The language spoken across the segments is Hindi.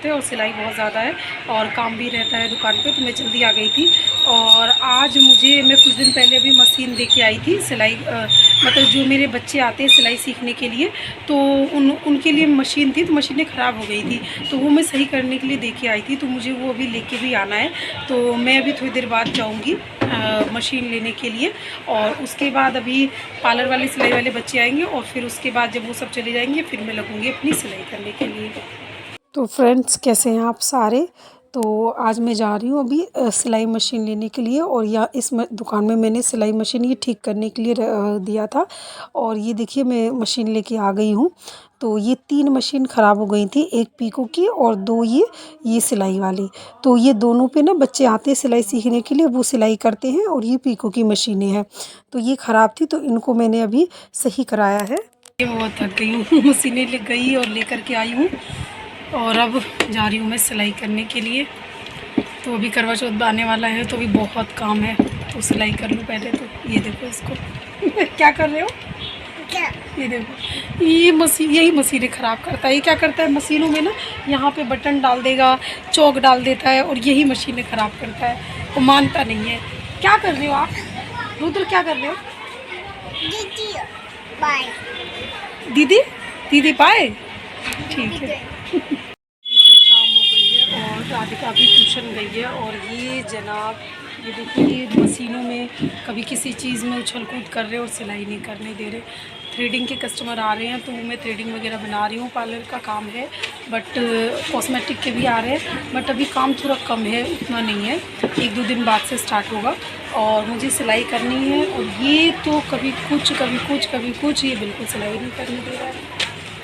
बहुत है और सिलाई बहुत ज़्यादा है और काम भी रहता है दुकान पे, तो मैं जल्दी आ गई थी। और आज मैं कुछ दिन पहले अभी मशीन दे के आई थी सिलाई, मतलब जो मेरे बच्चे आते हैं सिलाई सीखने के लिए, तो उनके लिए मशीन थी, तो मशीनें ख़राब हो गई थी, तो वो मैं सही करने के लिए दे के आई थी। तो मुझे वो अभी लेके भी आना है, तो मैं अभी थोड़ी देर बाद जाऊँगी मशीन लेने के लिए। और उसके बाद अभी पार्लर वाले सिलाई वाले बच्चे आएंगे और फिर उसके बाद जब वो सब चले जाएंगे फिर मैं लगूँगी अपनी सिलाई करने के लिए। तो फ्रेंड्स, कैसे हैं आप सारे? तो आज मैं जा रही हूँ अभी सिलाई मशीन लेने के लिए, और या इस दुकान में मैंने सिलाई मशीन ये ठीक करने के लिए दिया था। और ये देखिए मैं मशीन लेके आ गई हूँ। तो ये 3 मशीन ख़राब हो गई थी, एक पीको की और 2 ये सिलाई वाली। तो ये दोनों पे ना बच्चे आते हैं सिलाई सीखने के लिए, वो सिलाई करते हैं, और ये पीको की मशीनें हैं। तो ये ख़राब थी, तो इनको मैंने अभी सही कराया है। बहुत थक गई हूँ मशीनें ले गई और लेकर के आई हूँ, और अब जा रही हूँ मैं सिलाई करने के लिए। तो अभी करवा चौथ आने वाला है, तो अभी बहुत काम है, तो सिलाई कर लूँ पहले। तो ये देखो इसको क्या कर रहे हो? क्या? ये देखो, ये मशीन, यही मशीनें ख़राब करता है। ये क्या करता है मशीनों में ना, यहाँ पे बटन डाल देगा, चौक डाल देता है, और यही मशीनें ख़राब करता है, वो मानता नहीं है। क्या कर रहे हो आप रुद्र, क्या कर रहे हो? दीदी बाय। दीदी दीदी बाय, ठीक है। शाम हो गई है और राधिका भी ट्यूशन गई है। और ये जनाब, ये देखिए मशीनों में कभी किसी चीज़ में उछल कूद कर रहे और सिलाई नहीं करने दे रहे। थ्रेडिंग के कस्टमर आ रहे हैं, तो मैं थ्रेडिंग वगैरह बना रही हूँ, पार्लर का काम है, बट कॉस्मेटिक के भी आ रहे हैं, बट अभी काम थोड़ा कम है, उतना नहीं है, 1-2 दिन बाद से स्टार्ट होगा। और मुझे सिलाई करनी है, और ये तो कभी कुछ कभी कुछ कभी कुछ, ये बिल्कुल सिलाई नहीं करने दे रहा है।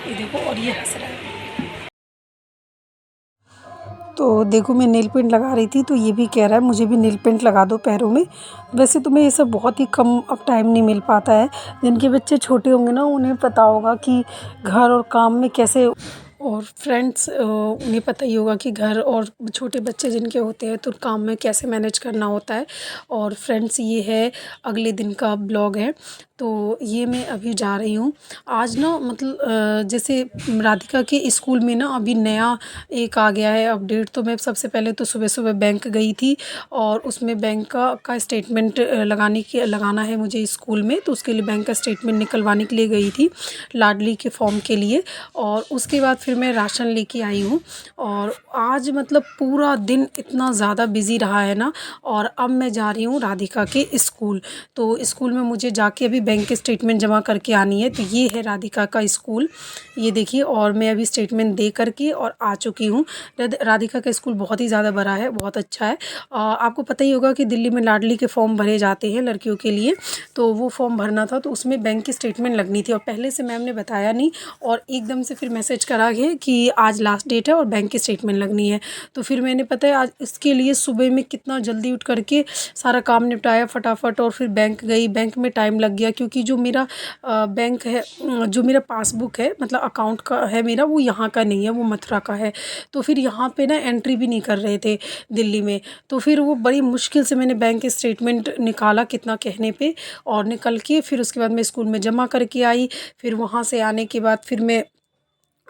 ये देखो, और ये हंस रहा है। तो देखो मैं नेल पेंट लगा रही थी, तो ये भी कह रहा है मुझे भी नेल पेंट लगा दो पैरों में। वैसे तो मैं ये सब बहुत ही कम अब टाइम नहीं मिल पाता है। जिनके बच्चे छोटे होंगे ना, उन्हें पता होगा कि घर और काम में कैसे। और फ्रेंड्स, उन्हें पता ही होगा कि घर और छोटे बच्चे जिनके होते हैं तो काम में कैसे मैनेज करना होता है। और फ्रेंड्स, ये है अगले दिन का ब्लॉग है। तो ये मैं अभी जा रही हूँ आज ना, मतलब जैसे राधिका के स्कूल में ना अभी नया एक आ गया है अपडेट। तो मैं सबसे पहले तो सुबह सुबह बैंक गई थी, और उसमें बैंक का स्टेटमेंट लगाना है मुझे स्कूल में, तो उसके लिए बैंक का स्टेटमेंट निकलवाने के लिए गई थी, लाडली के फॉर्म के लिए। और उसके बाद फिर मैं राशन लेके आई हूँ। और आज मतलब पूरा दिन इतना ज़्यादा बिज़ी रहा है ना। और अब मैं जा रही हूँ राधिका के स्कूल। तो स्कूल में मुझे जाके अभी बैंक के स्टेटमेंट जमा करके आनी है। तो ये है राधिका का स्कूल, ये देखिए। और मैं अभी स्टेटमेंट दे करके और आ चुकी हूँ। राधिका का स्कूल बहुत ही ज़्यादा बड़ा है, बहुत अच्छा है। आपको पता ही होगा कि दिल्ली में लाडली के फॉर्म भरे जाते हैं लड़कियों के लिए, तो वो फॉर्म भरना था, तो उसमें बैंक की स्टेटमेंट लगनी थी, और पहले से मैम ने बताया नहीं, और एकदम से फिर मैसेज करा गया कि आज लास्ट डेट है और बैंक की स्टेटमेंट लगनी है। तो फिर मैंने, पता है, आज इसके लिए सुबह में कितना जल्दी उठ करके सारा काम निपटाया फटाफट, और फिर बैंक गई। बैंक में टाइम लग गया, क्योंकि जो मेरा बैंक है, जो मेरा पासबुक है, मतलब अकाउंट का है मेरा, वो यहाँ का नहीं है, वो मथुरा का है। तो फिर यहाँ पे ना एंट्री भी नहीं कर रहे थे दिल्ली में। तो फिर वो बड़ी मुश्किल से मैंने बैंक स्टेटमेंट निकाला, कितना कहने पे, और निकल के फिर उसके बाद मैं स्कूल में जमा करके आई। फिर वहाँ से आने के बाद फिर मैं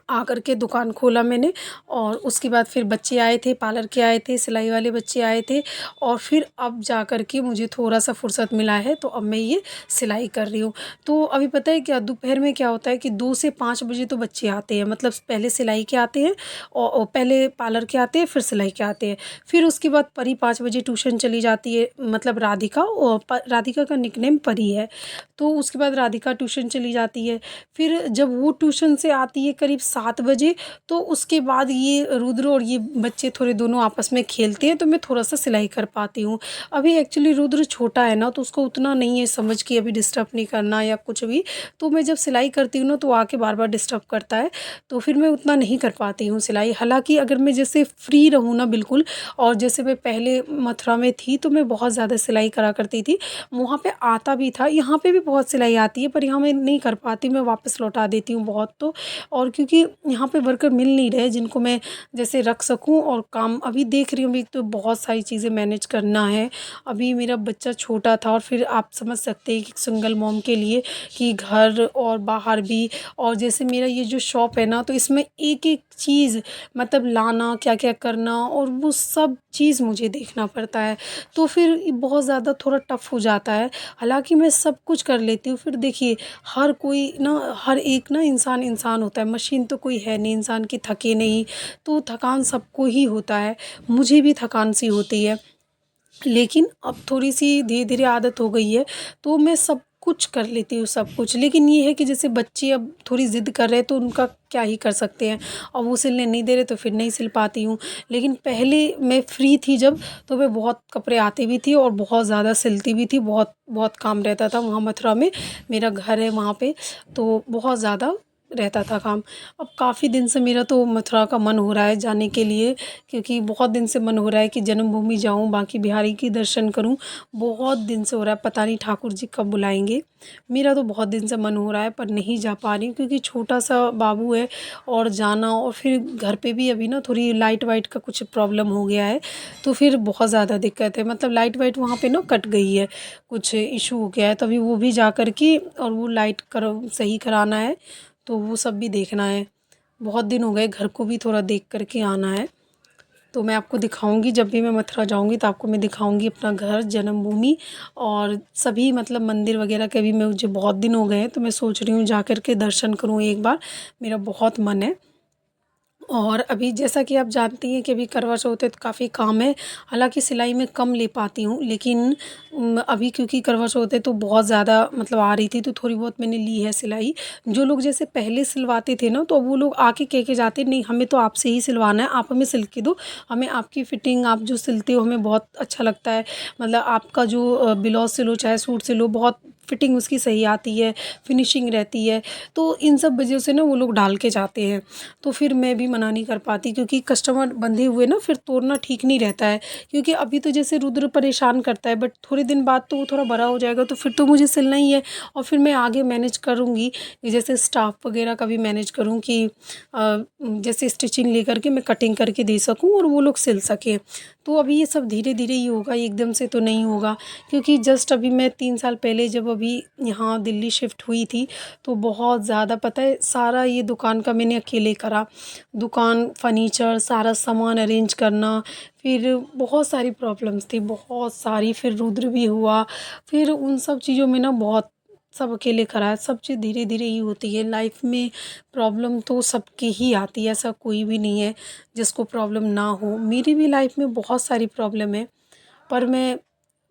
आकर के दुकान खोला मैंने। और उसके बाद फिर बच्चे आए थे, पार्लर के आए थे, सिलाई वाले बच्चे आए थे। और फिर अब जा कर के मुझे थोड़ा सा फुर्सत मिला है, तो अब मैं ये सिलाई कर रही हूँ। तो अभी पता है क्या, दोपहर में क्या होता है कि 2 से 5 बजे तो बच्चे आते हैं, मतलब पहले सिलाई के आते हैं, और पहले पार्लर के आते हैं, फिर सिलाई के आते हैं। फिर उसके बाद परी 5 बजे ट्यूशन चली जाती है, मतलब राधिका, और राधिका का निकनेम परी है। तो उसके बाद राधिका ट्यूशन चली जाती है। फिर जब वो ट्यूशन से आती है करीब 7 बजे, तो उसके बाद ये रुद्र और ये बच्चे थोड़े दोनों आपस में खेलते हैं, तो मैं थोड़ा सा सिलाई कर पाती हूँ। अभी एक्चुअली रुद्र छोटा है ना, तो उसको उतना नहीं है समझ कि अभी डिस्टर्ब नहीं करना या कुछ भी। तो मैं जब सिलाई करती हूँ ना, तो आके बार बार डिस्टर्ब करता है, तो फिर मैं उतना नहीं कर पाती हूँ सिलाई। हालांकि अगर मैं जैसे फ्री रहूँ ना बिल्कुल, और जैसे मैं पहले मथुरा में थी, तो मैं बहुत ज़्यादा सिलाई करा करती थी, वहाँ पे आता भी था। यहाँ पे भी बहुत सिलाई आती है, पर यहाँ मैं नहीं कर पाती, मैं वापस लौटा देती हूँ बहुत। तो और क्योंकि यहाँ पे वर्कर मिल नहीं रहे जिनको मैं जैसे रख सकूँ और काम अभी देख रही हूँ। अभी तो बहुत सारी चीज़ें मैनेज करना है। अभी मेरा बच्चा छोटा था और फिर आप समझ सकते हैं कि सिंगल मॉम के लिए कि घर और बाहर भी, और जैसे मेरा ये जो शॉप है ना, तो इसमें एक-एक चीज़ मतलब लाना, क्या-क्या करना और वो सब चीज़ मुझे देखना पड़ता है। तो फिर ये बहुत ज़्यादा थोड़ा टफ़ हो जाता है। हालाँकि मैं सब कुछ कर लेती हूँ। फिर देखिए, हर कोई ना, हर एक ना इंसान होता है, मशीन तो कोई है नहीं, इंसान की थके नहीं। तो थकान सबको ही होता है, मुझे भी थकान सी होती है। लेकिन अब थोड़ी-सी धीरे-धीरे आदत हो गई है, तो मैं सब कुछ कर लेती हूँ, सब कुछ। लेकिन ये है कि जैसे बच्चे अब थोड़ी ज़िद कर रहे हैं, तो उनका क्या ही कर सकते हैं। अब वो सिलने नहीं दे रहे, तो फिर नहीं सिल पाती हूँ। लेकिन पहले मैं फ्री थी जब, तो मैं बहुत कपड़े आती भी थी और बहुत ज़्यादा सिलती भी थी। बहुत बहुत काम रहता था वहाँ मथुरा में, मेरा घर है वहाँ पे, तो बहुत ज़्यादा रहता था काम। अब काफ़ी दिन से मेरा तो मथुरा का मन हो रहा है जाने के लिए, क्योंकि बहुत दिन से मन हो रहा है कि जन्मभूमि जाऊँ, बांके बिहारी की दर्शन करूँ। बहुत दिन से हो रहा है, पता नहीं ठाकुर जी कब बुलाएँगे। मेरा तो बहुत दिन से मन हो रहा है, पर नहीं जा पा रही हूँ क्योंकि छोटा-सा बाबू है और जाना, और फिर घर पे भी अभी ना थोड़ी लाइट वाइट का कुछ प्रॉब्लम हो गया है, तो फिर बहुत ज़्यादा दिक्कत है। मतलब लाइट वाइट वहाँ पे ना कट गई है, कुछ इश्यू हो गया है, तो अभी वो भी जा कर के और वो लाइट सही कराना है, तो वो सब भी देखना है। बहुत दिन हो गए, घर को भी थोड़ा देख कर के आना है। तो मैं आपको दिखाऊँगी, जब भी मैं मथुरा जाऊँगी तो आपको मैं दिखाऊँगी अपना घर, जन्मभूमि और सभी मतलब मंदिर वगैरह के भी मैं मुझे बहुत दिन हो गए हैं, तो मैं सोच रही हूँ जा कर के दर्शन करूँ एक बार, मेरा बहुत मन है। और अभी जैसा कि आप जानती हैं कि अभी करवा चौथ है, तो काफ़ी काम है। हालाँकि सिलाई में कम ले पाती हूँ, लेकिन अभी क्योंकि करवा चौथ है तो बहुत ज़्यादा मतलब आ रही थी, तो थोड़ी बहुत मैंने ली है सिलाई। जो लोग जैसे पहले सिलवाते थे ना, तो अब वो लोग आके कह के जाते, नहीं हमें तो आपसे ही सिलवाना है, आप हमें सिल के दो। हमें आपकी फिटिंग, आप जो सिलते हो हमें बहुत अच्छा लगता है। मतलब आपका जो ब्लाउज़ सिलो चाहे सूट सिलो, बहुत फिटिंग उसकी सही आती है, फिनिशिंग रहती है। तो इन सब वजह से ना वो लोग डाल के जाते हैं। तो फिर मैं भी मना नहीं कर पाती, क्योंकि कस्टमर बंधे हुए ना फिर तोड़ना ठीक नहीं रहता है। क्योंकि अभी तो जैसे रुद्र परेशान करता है, बट थोड़े दिन बाद तो वो थोड़ा बड़ा हो जाएगा, तो फिर तो मुझे सिलना ही है। और फिर मैं आगे मैनेज करूँगी कि जैसे स्टाफ वगैरह का भी मैनेज करूँ कि जैसे स्टिचिंग लेकर के मैं कटिंग करके दे सकूँ और वो लोग सिल सकें। तो अभी ये सब धीरे धीरे ही होगा, एकदम से तो नहीं होगा। क्योंकि जस्ट अभी मैं 3 साल पहले जब अभी यहाँ दिल्ली शिफ्ट हुई थी, तो बहुत ज़्यादा पता है सारा ये दुकान का मैंने अकेले करा। दुकान, फर्नीचर, सारा सामान अरेंज करना, फिर बहुत सारी प्रॉब्लम्स थी, बहुत सारी। फिर रुद्र भी हुआ, फिर उन सब चीज़ों में ना बहुत सब अकेले करा है। सब चीज़ धीरे धीरे ही होती है लाइफ में। प्रॉब्लम तो सबकी ही आती है, ऐसा कोई भी नहीं है जिसको प्रॉब्लम ना हो। मेरी भी लाइफ में बहुत सारी प्रॉब्लम है, पर मैं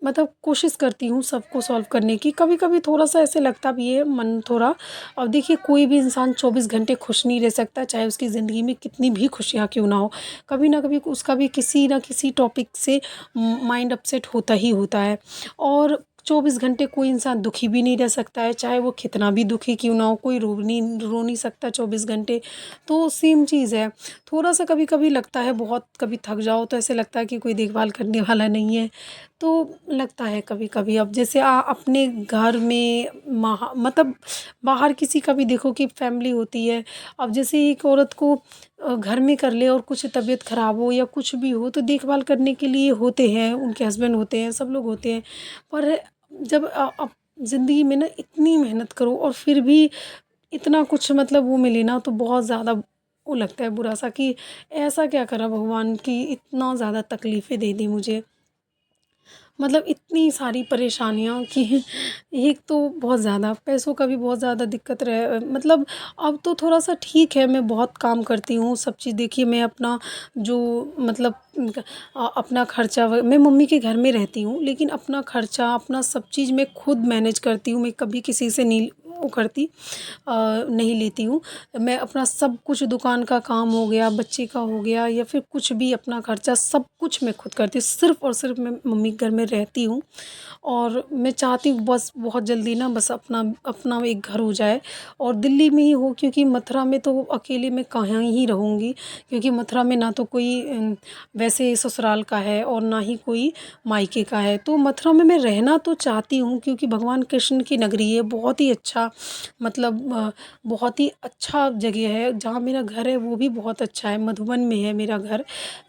मतलब कोशिश करती हूँ सबको सॉल्व करने की। कभी-कभी थोड़ा-सा ऐसे लगता भी है मन थोड़ा। अब देखिए, कोई भी इंसान 24 घंटे खुश नहीं रह सकता, चाहे उसकी ज़िंदगी में कितनी भी खुशियाँ क्यों ना हो। कभी ना कभी उसका भी किसी न किसी टॉपिक से माइंड अपसेट होता ही होता है। और 24 घंटे कोई इंसान दुखी भी नहीं रह सकता है, चाहे वो कितना भी दुखी क्यों ना हो। कोई रो नहीं सकता 24 घंटे। तो सेम चीज़ है। थोड़ा-सा कभी-कभी लगता है बहुत, कभी थक जाओ तो ऐसे लगता है कि कोई देखभाल करने वाला नहीं है। तो लगता है कभी-कभी। अब जैसे अपने घर में मतलब बाहर किसी का भी देखो कि फैमिली होती है। अब जैसे एक औरत को घर में कर ले और कुछ तबीयत ख़राब हो या कुछ भी हो, तो देखभाल करने के लिए होते हैं, उनके हस्बैंड होते हैं, सब लोग होते हैं। पर जब अब ज़िंदगी में ना इतनी मेहनत करो और फिर भी इतना कुछ मतलब वो मिले ना, तो बहुत ज़्यादा वो लगता है बुरा-सा कि ऐसा क्या करा भगवान कि इतना ज़्यादा तकलीफ़ें दे दी मुझे। मतलब इतनी सारी परेशानियाँ कि एक तो बहुत ज़्यादा पैसों का भी बहुत ज़्यादा दिक्कत रहे। मतलब अब तो थोड़ा-सा ठीक है, मैं बहुत काम करती हूँ, सब चीज़ देखिए मैं अपना जो मतलब अपना खर्चा मैं मम्मी के घर में रहती हूँ, लेकिन अपना खर्चा, अपना सब चीज़ मैं खुद मैनेज करती हूँ। मैं कभी किसी से नहीं वो करती, नहीं लेती हूँ। मैं अपना सब कुछ, दुकान का काम हो गया, बच्चे का हो गया या फिर कुछ भी, अपना खर्चा सब कुछ मैं खुद करती हूँ। सिर्फ़ और सिर्फ़ मैं मम्मी के घर में रहती हूँ और मैं चाहती हूँ बस बहुत जल्दी ना बस अपना अपना एक घर हो जाए और दिल्ली में ही हो, क्योंकि मथुरा में तो अकेले मैं कहाँ ही रहूँगी। क्योंकि मथुरा में ना तो कोई वैसे ससुराल का है और ना ही कोई मायके का है। तो मथुरा में मैं रहना तो चाहती हूँ, क्योंकि भगवान कृष्ण की नगरी है, बहुत ही अच्छा मतलब बहुत ही अच्छा जगह है। जहाँ मेरा घर है वो भी बहुत अच्छा है, मधुबन में है मेरा घर।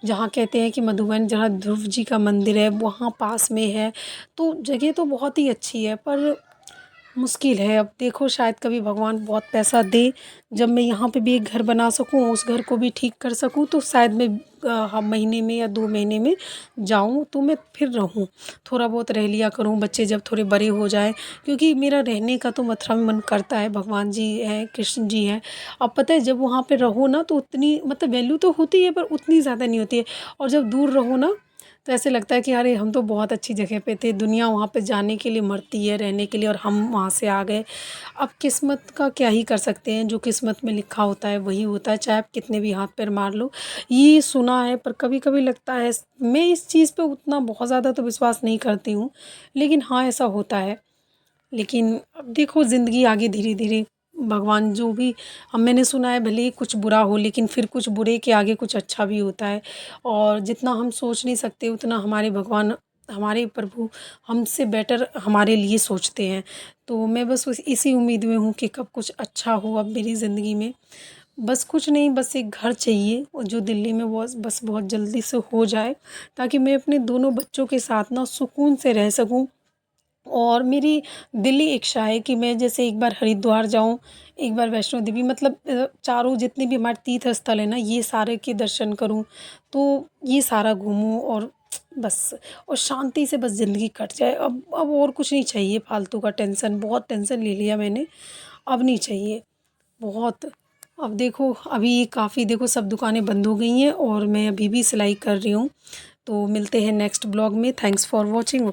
जहाँ कहते हैं कि मधुबन जहाँ ध्रुव जी का मंदिर है वहाँ पास में है। तो जगह तो बहुत ही अच्छी है, पर मुश्किल है। अब देखो शायद कभी भगवान बहुत पैसा दे, जब मैं यहाँ पे भी एक घर बना सकूँ, उस घर को भी ठीक कर सकूँ, तो शायद मैं महीने में या 2 महीने में जाऊँ तो मैं फिर रहूँ, थोड़ा बहुत रह लिया करूँ, बच्चे जब थोड़े बड़े हो जाए। क्योंकि मेरा रहने का तो मथुरा में मन करता है, भगवान जी हैं, कृष्ण जी हैं। अब पता है जब वहाँ पे रहो ना तो उतनी मतलब वैल्यू तो होती है पर उतनी ज़्यादा नहीं होती है। और जब दूर रहो ना तो ऐसे लगता है कि अरे हम तो बहुत अच्छी जगह पे थे, दुनिया वहाँ पे जाने के लिए मरती है रहने के लिए, और हम वहाँ से आ गए। अब किस्मत का क्या ही कर सकते हैं, जो किस्मत में लिखा होता है वही होता है, चाहे आप कितने भी हाथ पैर मार लो। ये सुना है, पर कभी कभी लगता है, मैं इस चीज़ पे उतना बहुत ज़्यादा तो विश्वास नहीं करती हूँ, लेकिन हाँ ऐसा होता है। लेकिन अब देखो ज़िंदगी आगे धीरे धीरे भगवान जो भी, अब मैंने सुना है भले ही कुछ बुरा हो लेकिन फिर कुछ बुरे के आगे कुछ अच्छा भी होता है। और जितना हम सोच नहीं सकते उतना हमारे भगवान, हमारे प्रभु हमसे बेटर हमारे लिए सोचते हैं। तो मैं बस इसी उम्मीद में हूँ कि कब कुछ अच्छा हो अब मेरी ज़िंदगी में। बस कुछ नहीं, बस एक घर चाहिए और जो दिल्ली में वो बस बहुत जल्दी से हो जाए, ताकि मैं अपने दोनों बच्चों के साथ ना सुकून से रह सकूँ। और मेरी दिली इच्छा है कि मैं जैसे एक बार हरिद्वार जाऊँ, एक बार वैष्णो देवी, मतलब चारों जितने भी हमारे तीर्थ स्थल हैं ना ये सारे के दर्शन करूँ। तो ये सारा घूमूँ और बस, और शांति से बस ज़िंदगी कट जाए। अब और कुछ नहीं चाहिए फालतू का टेंशन, बहुत टेंशन ले लिया मैंने, अब नहीं चाहिए बहुत। अब देखो अभी काफ़ी देखो सब दुकानें बंद हो गई हैं और मैं अभी भी सिलाई कर रही हूँ। तो मिलते हैं नेक्स्ट ब्लॉग में। Thanks for watching.